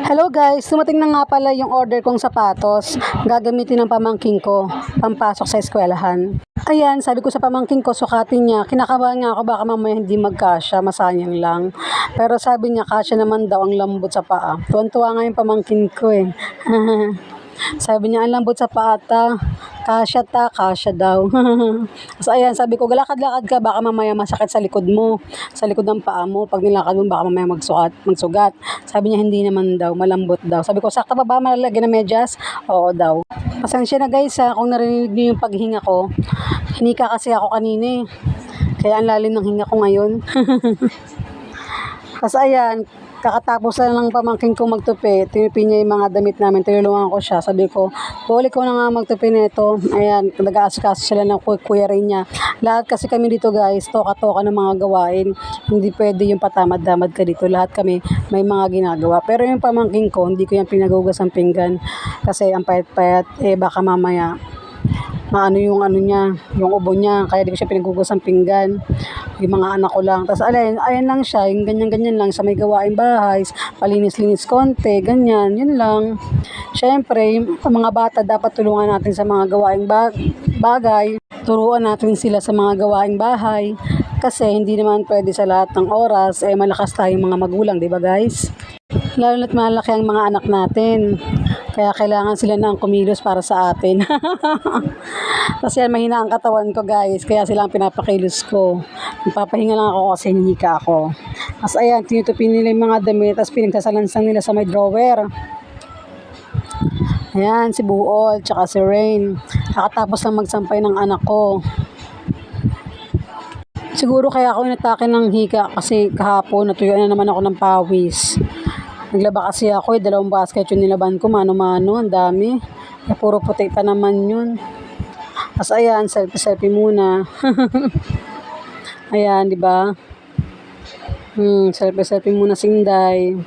Hello guys, dumating na nga pala yung order kong sapatos. Gagamitin ng pamangking ko, pampasok sa eskwelahan. Ayan, sabi ko sa pamangking ko, sukatin niya. Kinakabahan nga ako, baka mamaya hindi magkasya, masayang lang. Pero sabi niya, kasya naman daw, ang lambot sa paa. Tuwan-tuwa nga yung pamangkin ko eh. Sabi niya, ang lambot sa paa ta. Kasya daw. So ayan, sabi ko, galakad-lakad ka, baka mamaya masakit sa likod mo, sa likod ng paa mo. Pag nilakad mo, baka mamaya magsugat. Sabi niya, hindi naman daw, malambot daw. Sabi ko, sakta pa ba malalagyan ng medyas? Oo daw. Pasensya na guys ha, kung narinig niyo yung paghinga ko. Hinika kasi ako kanina eh. Kaya ang lalim ng hinga ko ngayon. Kasi ayan, kakatapos na lang pamangkin ko magtupi. Tinupi niya yung mga damit namin. Tinulungan ko siya. Sabi ko, buli ko na nga magtupi nito. Ayan, nag-aasikaso sila ng kuya rin niya. Lahat kasi kami dito guys, toka-toka ng mga gawain. Hindi pwede yung patamad-damad ka dito. Lahat kami may mga ginagawa. Pero yung pamangkin ko, hindi ko yan pinagugas ng pinggan. Kasi ang payat-payat, baka mamaya maano yung niya, yung ubo niya, kaya di ko siya pinagugas ng pinggan. Yung mga anak ko lang. Tapos ayan lang siya, yung ganyan-ganyan lang sa may gawain bahay, palinis-linis konti, ganyan, yun lang. Syempre, yung mga bata dapat tulungan natin sa mga gawaing bagay. Turuan natin sila sa mga gawaing bahay. Kasi hindi naman pwede sa lahat ng oras, malakas tayong mga magulang, di ba guys? Lalo na't malaki ang mga anak natin. Kaya kailangan sila na ang kumilos para sa atin. Kasi mahina ang katawan ko guys. Kaya sila ang pinapakilos ko. Nagpapahinga lang ako kasi hinika ako. Tapos ayan, tinutupin nila yung mga damit. Tapos pinagsasalansan nila sa may drawer. Ayan, si Buol, tsaka si Rain. Nakatapos lang magsampay ng anak ko. Siguro kaya ako inatake ng hika kasi kahapon natuyuan na naman ako ng pawis. Naglaba kasi ako, 2 basket yung nilaban ko, mano-mano, ang dami. Puro puti pa naman yun. Tapos ayan, selfie muna. Ayan, di ba? Selfie muna Sinday.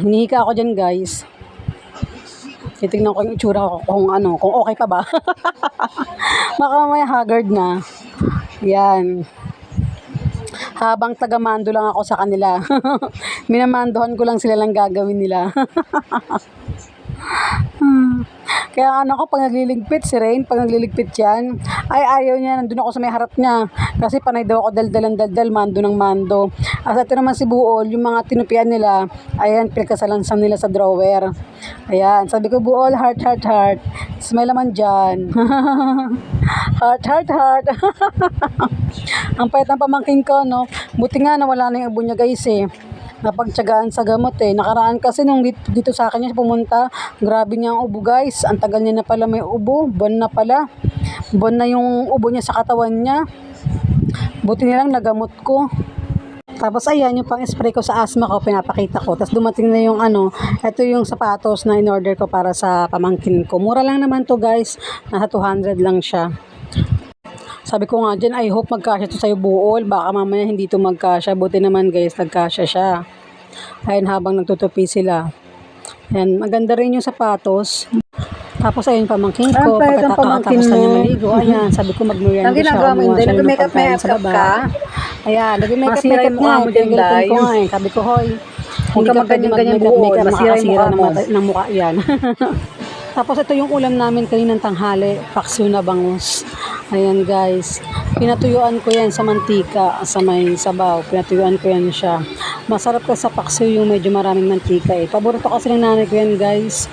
Hinihika ako dyan guys. Titignan ko yung itsura ko kung okay pa ba. Baka mamaya haggard na. Ayan. Habang taga-mando lang ako sa kanila. Minamandohan ko lang sila lang gagawin nila. Kaya ko, pag nagliligpit, si Rain, pag nagliligpit yan, ayaw niya, nandun ako sa may harap niya. Kasi panay daw ako daldal, mando ng mando. At ito naman si Buol, yung mga tinupian nila, ayan, pinagkasalansan nila sa drawer. Ayan, sabi ko, Buol, heart. May laman dyan. Heart. Ang payat ng pamangkin ko, no? Buti nga nawala na yung ubo niya guys eh. Napagtyagaan sa gamot eh. Nakaraan kasi nung dito sa akin niya pumunta, grabe niya ang ubo guys. Ang tagal niya na pala may ubo. Buwan na pala. Buwan na yung ubo niya sa katawan niya. Buti nilang nagamot ko. Tapos ayan, yung pang-spray ko sa asthma ko, pinapakita ko. Tapos dumating na yung ito yung sapatos na in-order ko para sa pamangkin ko. Mura lang naman to guys. Nasa 200 lang siya. Sabi ko nga dyan, I hope magkasya to sa'yo Buol. Baka mamaya hindi to magkasya. Buti naman guys, nagkasya siya. Ayun, habang nagtutupi sila. Ayan, maganda rin yung sapatos. Tapos ayun, pamangkin ko. Pagkatapos na niya maligo. Ayan, sabi ko mag-merienda siya. Nag-makeup ka? Ayan, nag-makeup nga. Pinagalitan ko nga eh. Sabi ko, hoy, hindi ka magganyan Buol. Masira yung mukha ng mukha yan. Tapos ito yung ulam namin kaninang tanghali, paksiw na bangus. Ayan guys, pinatuyuan ko yan sa mantika, sa may sabaw, pinatuyuan ko yan siya. Masarap ka sa paksiw yung medyo maraming mantika eh. Paborito kasi ng nanay ko yan guys.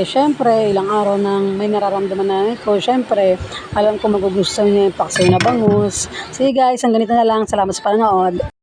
Syempre, ilang araw nang may nararamdaman na ko. Syempre, alam ko magugustuhan niya yung paksiw na bangus. Sige guys, ang ganito na lang. Salamat sa panonood.